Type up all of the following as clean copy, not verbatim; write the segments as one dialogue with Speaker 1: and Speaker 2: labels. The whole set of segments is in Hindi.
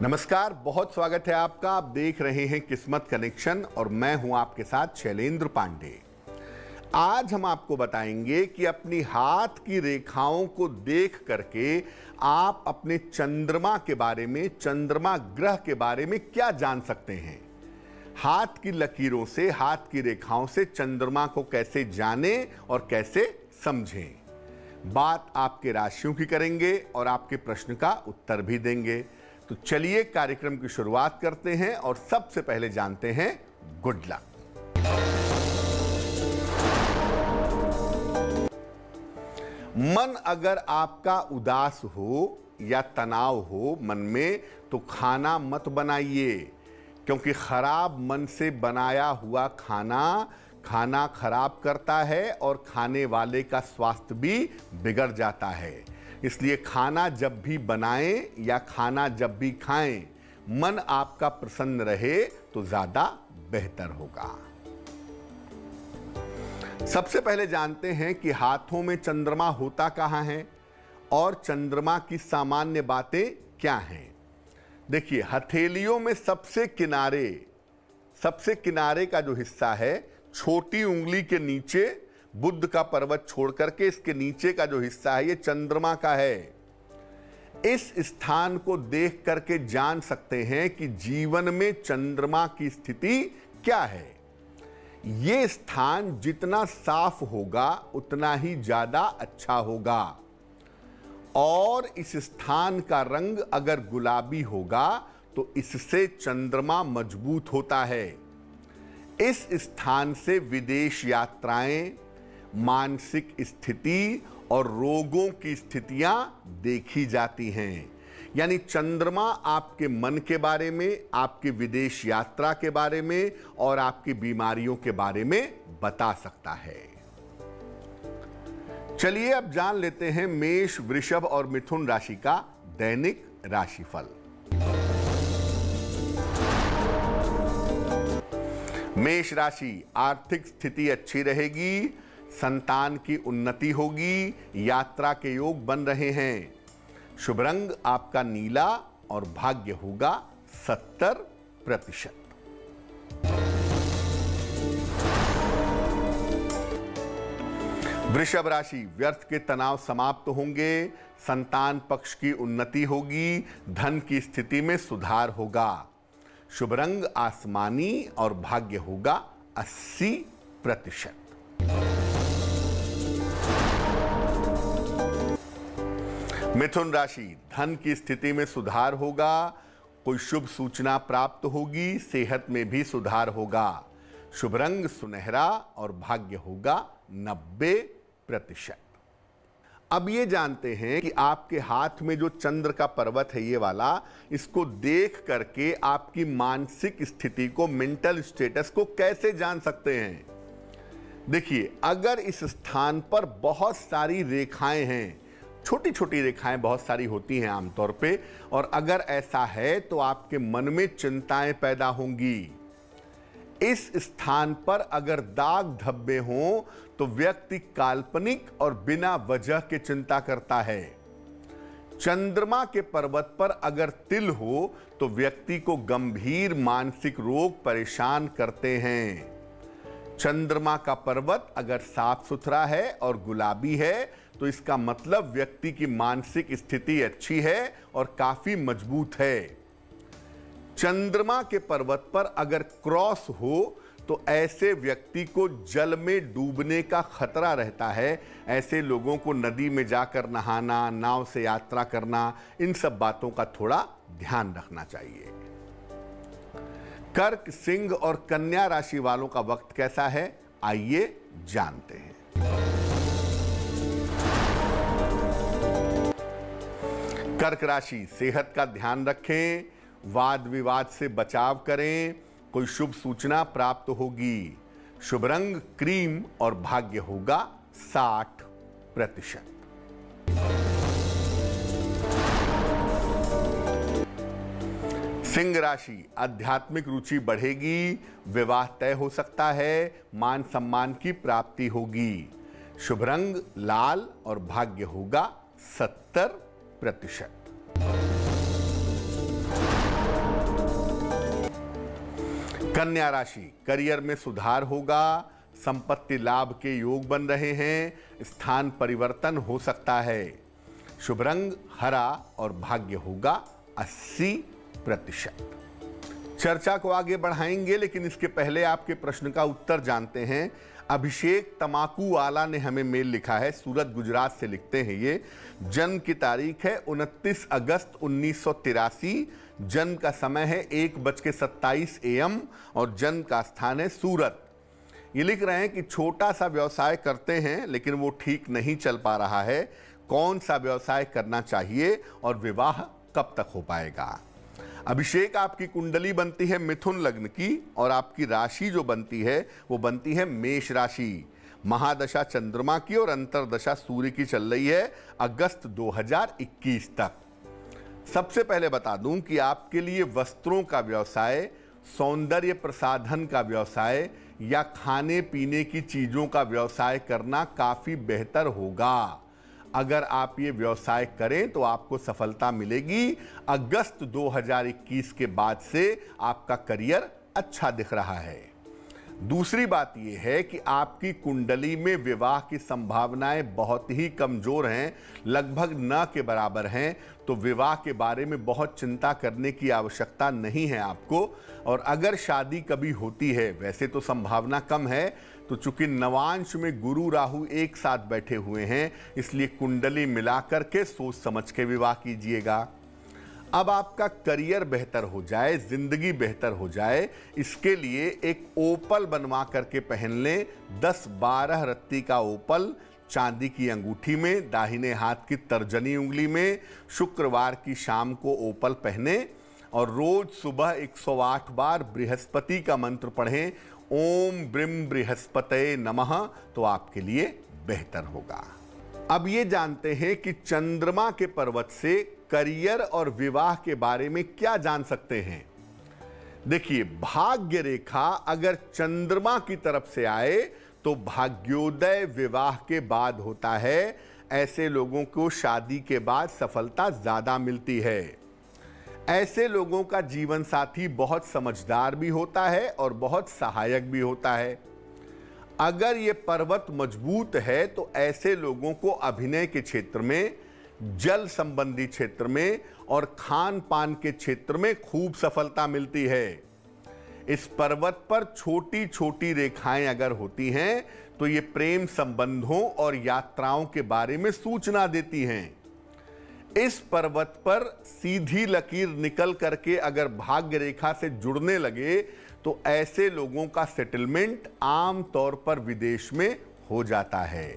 Speaker 1: नमस्कार, बहुत स्वागत है आपका। आप देख रहे हैं किस्मत कनेक्शन और मैं हूं आपके साथ शैलेंद्र पांडे। आज हम आपको बताएंगे कि अपनी हाथ की रेखाओं को देख करके आप अपने चंद्रमा के बारे में, चंद्रमा ग्रह के बारे में क्या जान सकते हैं। हाथ की लकीरों से, हाथ की रेखाओं से चंद्रमा को कैसे जानें और कैसे समझें। बात आपके राशियों की करेंगे और आपके प्रश्न का उत्तर भी देंगे। तो चलिए कार्यक्रम की शुरुआत करते हैं और सबसे पहले जानते हैं गुड लक। मन अगर आपका उदास हो या तनाव हो मन में, तो खाना मत बनाइए, क्योंकि खराब मन से बनाया हुआ खाना खराब करता है और खाने वाले का स्वास्थ्य भी बिगड़ जाता है। इसलिए खाना जब भी बनाएं या खाना जब भी खाएं, मन आपका प्रसन्न रहे तो ज्यादा बेहतर होगा। सबसे पहले जानते हैं कि हाथों में चंद्रमा होता कहां है और चंद्रमा की सामान्य बातें क्या हैं। देखिए, हथेलियों में सबसे किनारे का जो हिस्सा है, छोटी उंगली के नीचे बुध का पर्वत छोड़ करके इसके नीचे का जो हिस्सा है, ये चंद्रमा का है। इस स्थान को देख करके जान सकते हैं कि जीवन में चंद्रमा की स्थिति क्या है। ये स्थान जितना साफ होगा उतना ही ज्यादा अच्छा होगा, और इस स्थान का रंग अगर गुलाबी होगा तो इससे चंद्रमा मजबूत होता है। इस स्थान से विदेश यात्राएं, मानसिक स्थिति और रोगों की स्थितियां देखी जाती हैं। यानी चंद्रमा आपके मन के बारे में, आपकी विदेश यात्रा के बारे में और आपकी बीमारियों के बारे में बता सकता है। चलिए अब जान लेते हैं मेष, वृषभ और मिथुन राशि का दैनिक राशिफल। मेष राशि, आर्थिक स्थिति अच्छी रहेगी, संतान की उन्नति होगी, यात्रा के योग बन रहे हैं। शुभ रंग आपका नीला और भाग्य होगा 70%। वृषभ राशि, व्यर्थ के तनाव समाप्त होंगे, संतान पक्ष की उन्नति होगी, धन की स्थिति में सुधार होगा। शुभ रंग आसमानी और भाग्य होगा 80%। मिथुन राशि, धन की स्थिति में सुधार होगा, कोई शुभ सूचना प्राप्त होगी, सेहत में भी सुधार होगा। शुभ रंग सुनहरा और भाग्य होगा 90%। अब ये जानते हैं कि आपके हाथ में जो चंद्र का पर्वत है, ये वाला, इसको देख करके आपकी मानसिक स्थिति को, मेंटल स्टेटस को कैसे जान सकते हैं। देखिए, अगर इस स्थान पर बहुत सारी रेखाएं हैं, छोटी छोटी रेखाएं बहुत सारी होती हैं आमतौर पे, और अगर ऐसा है तो आपके मन में चिंताएं पैदा होंगी। इस स्थान पर अगर दाग धब्बे हों तो व्यक्ति काल्पनिक और बिना वजह के चिंता करता है। चंद्रमा के पर्वत पर अगर तिल हो तो व्यक्ति को गंभीर मानसिक रोग परेशान करते हैं। चंद्रमा का पर्वत अगर साफ सुथरा है और गुलाबी है तो इसका मतलब व्यक्ति की मानसिक स्थिति अच्छी है और काफी मजबूत है। चंद्रमा के पर्वत पर अगर क्रॉस हो तो ऐसे व्यक्ति को जल में डूबने का खतरा रहता है। ऐसे लोगों को नदी में जाकर नहाना, नाव से यात्रा करना, इन सब बातों का थोड़ा ध्यान रखना चाहिए। कर्क, सिंह और कन्या राशि वालों का वक्त कैसा है, आइए जानते हैं। कर्क राशि, सेहत का ध्यान रखें, वाद विवाद से बचाव करें, कोई शुभ सूचना प्राप्त होगी। शुभ रंग क्रीम और भाग्य होगा 60%। सिंह राशि, आध्यात्मिक रुचि बढ़ेगी, विवाह तय हो सकता है, मान सम्मान की प्राप्ति होगी। शुभ रंग लाल और भाग्य होगा 70%। कन्या राशि, करियर में सुधार होगा, संपत्ति लाभ के योग बन रहे हैं, स्थान परिवर्तन हो सकता है। शुभ रंग हरा और भाग्य होगा 80%। चर्चा को आगे बढ़ाएंगे, लेकिन इसके पहले आपके प्रश्न का उत्तर जानते हैं। अभिषेक तमाकू वाला ने हमें मेल लिखा है, सूरत गुजरात से लिखते हैं। ये जन्म की तारीख है 29 अगस्त 1983, जन्म का समय है 1:27 AM और जन्म का स्थान है सूरत। ये लिख रहे हैं कि छोटा सा व्यवसाय करते हैं लेकिन वो ठीक नहीं चल पा रहा है, कौन सा व्यवसाय करना चाहिए और विवाह कब तक हो पाएगा। अभिषेक, आपकी कुंडली बनती है मिथुन लग्न की और आपकी राशि जो बनती है वो बनती है मेष राशि। महादशा चंद्रमा की और अंतरदशा सूर्य की चल रही है अगस्त 2021 तक। सबसे पहले बता दूं कि आपके लिए वस्त्रों का व्यवसाय, सौंदर्य प्रसाधन का व्यवसाय या खाने पीने की चीजों का व्यवसाय करना काफी बेहतर होगा। अगर आप ये व्यवसाय करें तो आपको सफलता मिलेगी। अगस्त 2021 के बाद से आपका करियर अच्छा दिख रहा है। दूसरी बात यह है कि आपकी कुंडली में विवाह की संभावनाएं बहुत ही कमजोर हैं, लगभग न के बराबर हैं। तो विवाह के बारे में बहुत चिंता करने की आवश्यकता नहीं है आपको। और अगर शादी कभी होती है, वैसे तो संभावना कम है, तो चूंकि नवांश में गुरु राहु एक साथ बैठे हुए हैं, इसलिए कुंडली मिलाकर के सोच समझ के विवाह कीजिएगा। अब आपका करियर बेहतर हो जाए, जिंदगी बेहतर हो जाए, इसके लिए एक ओपल बनवा करके पहन लें। 10-12 रत्ती का ओपल चांदी की अंगूठी में, दाहिने हाथ की तर्जनी उंगली में। शुक्रवार की शाम को ओपल पहने और रोज सुबह 108 बार बृहस्पति का मंत्र पढ़ें, ओम ब्रीम बृहस्पतये नमः, तो आपके लिए बेहतर होगा। अब ये जानते हैं कि चंद्रमा के पर्वत से करियर और विवाह के बारे में क्या जान सकते हैं। देखिए, भाग्य रेखा अगर चंद्रमा की तरफ से आए तो भाग्योदय विवाह के बाद होता है। ऐसे लोगों को शादी के बाद सफलता ज्यादा मिलती है। ऐसे लोगों का जीवन साथी बहुत समझदार भी होता है और बहुत सहायक भी होता है। अगर ये पर्वत मजबूत है तो ऐसे लोगों को अभिनय के क्षेत्र में, जल संबंधी क्षेत्र में और खान पान के क्षेत्र में खूब सफलता मिलती है। इस पर्वत पर छोटी छोटी रेखाएं अगर होती हैं तो ये प्रेम संबंधों और यात्राओं के बारे में सूचना देती हैं। इस पर्वत पर सीधी लकीर निकल करके अगर भाग्य रेखा से जुड़ने लगे तो ऐसे लोगों का सेटलमेंट आम तौर पर विदेश में हो जाता है।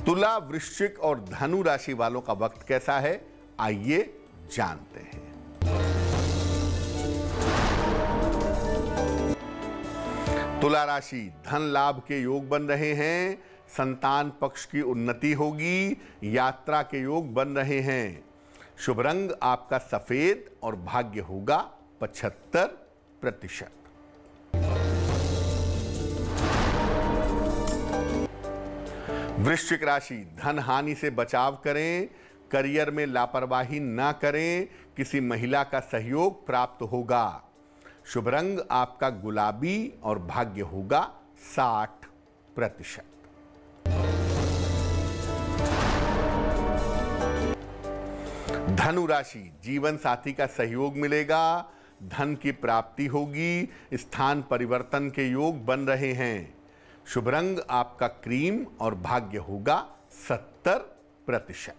Speaker 1: तुला, वृश्चिक और धनु राशि वालों का वक्त कैसा है, आइए जानते हैं। तुला राशि, धन लाभ के योग बन रहे हैं, संतान पक्ष की उन्नति होगी, यात्रा के योग बन रहे हैं। शुभ रंग आपका सफेद और भाग्य होगा 75%। वृश्चिक राशि, धन हानि से बचाव करें, करियर में लापरवाही ना करें, किसी महिला का सहयोग प्राप्त होगा। शुभ रंग आपका गुलाबी और भाग्य होगा 60%। धनु राशि, जीवन साथी का सहयोग मिलेगा, धन की प्राप्ति होगी, स्थान परिवर्तन के योग बन रहे हैं। शुभ रंग आपका क्रीम और भाग्य होगा 70%।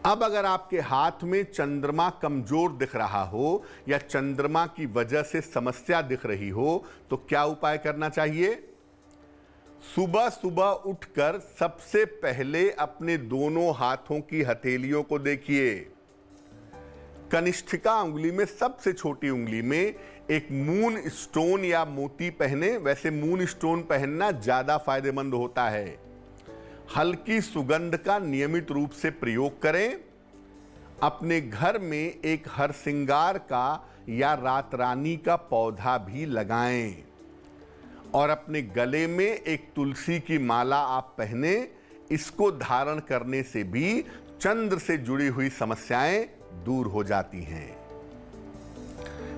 Speaker 1: अब अगर आपके हाथ में चंद्रमा कमजोर दिख रहा हो या चंद्रमा की वजह से समस्या दिख रही हो तो क्या उपाय करना चाहिए। सुबह सुबह उठकर सबसे पहले अपने दोनों हाथों की हथेलियों को देखिए। कनिष्ठिका उंगली में सबसे छोटी उंगली में एक मून स्टोन या मोती पहने। वैसे मून स्टोन पहनना ज्यादा फायदेमंद होता है। हल्की सुगंध का नियमित रूप से प्रयोग करें। अपने घर में एक हरसिंगार का या रात रानी का पौधा भी लगाएं और अपने गले में एक तुलसी की माला आप पहने। इसको धारण करने से भी चंद्र से जुड़ी हुई समस्याएं दूर हो जाती हैं।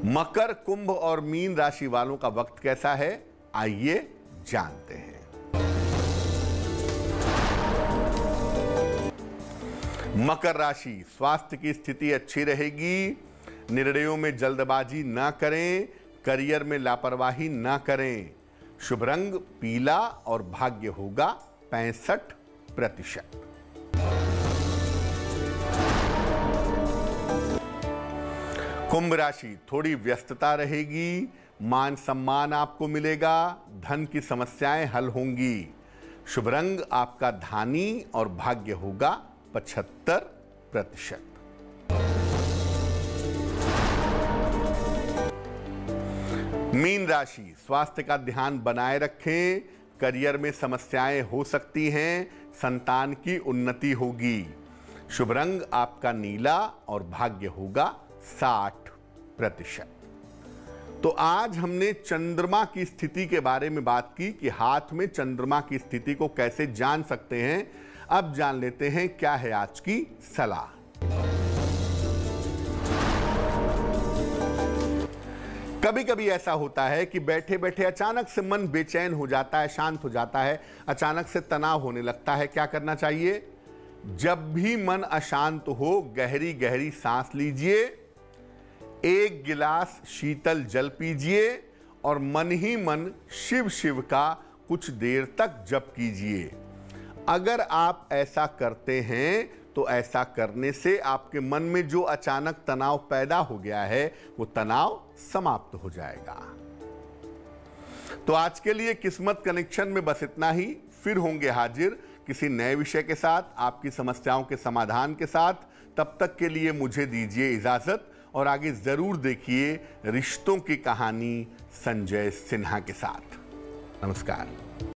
Speaker 1: मकर, कुंभ और मीन राशि वालों का वक्त कैसा है, आइए जानते हैं। मकर राशि, स्वास्थ्य की स्थिति अच्छी रहेगी। निर्णयों में जल्दबाजी ना करें। करियर में लापरवाही ना करें। शुभ रंग पीला और भाग्य होगा 65%। कुंभ राशि, थोड़ी व्यस्तता रहेगी। मान सम्मान आपको मिलेगा। धन की समस्याएं हल होंगी। शुभ रंग आपका धानी और भाग्य होगा 75%। मीन राशि, स्वास्थ्य का ध्यान बनाए रखें। करियर में समस्याएं हो सकती हैं। संतान की उन्नति होगी। शुभ रंग आपका नीला और भाग्य होगा 60%। तो आज हमने चंद्रमा की स्थिति के बारे में बात की कि हाथ में चंद्रमा की स्थिति को कैसे जान सकते हैं। अब जान लेते हैं क्या है आज की सलाह। कभी कभी ऐसा होता है कि बैठे बैठे अचानक से मन बेचैन हो जाता है, शांत हो जाता है, अचानक से तनाव होने लगता है। क्या करना चाहिए? जब भी मन अशांत हो, गहरी गहरी सांस लीजिए, 1 गिलास शीतल जल पीजिए और मन ही मन शिव शिव का कुछ देर तक जप कीजिए। अगर आप ऐसा करते हैं तो ऐसा करने से आपके मन में जो अचानक तनाव पैदा हो गया है वो तनाव समाप्त हो जाएगा। तो आज के लिए किस्मत कनेक्शन में बस इतना ही। फिर होंगे हाजिर किसी नए विषय के साथ, आपकी समस्याओं के समाधान के साथ। तब तक के लिए मुझे दीजिए इजाजत और आगे जरूर देखिए रिश्तों की कहानी संजय सिन्हा के साथ। नमस्कार।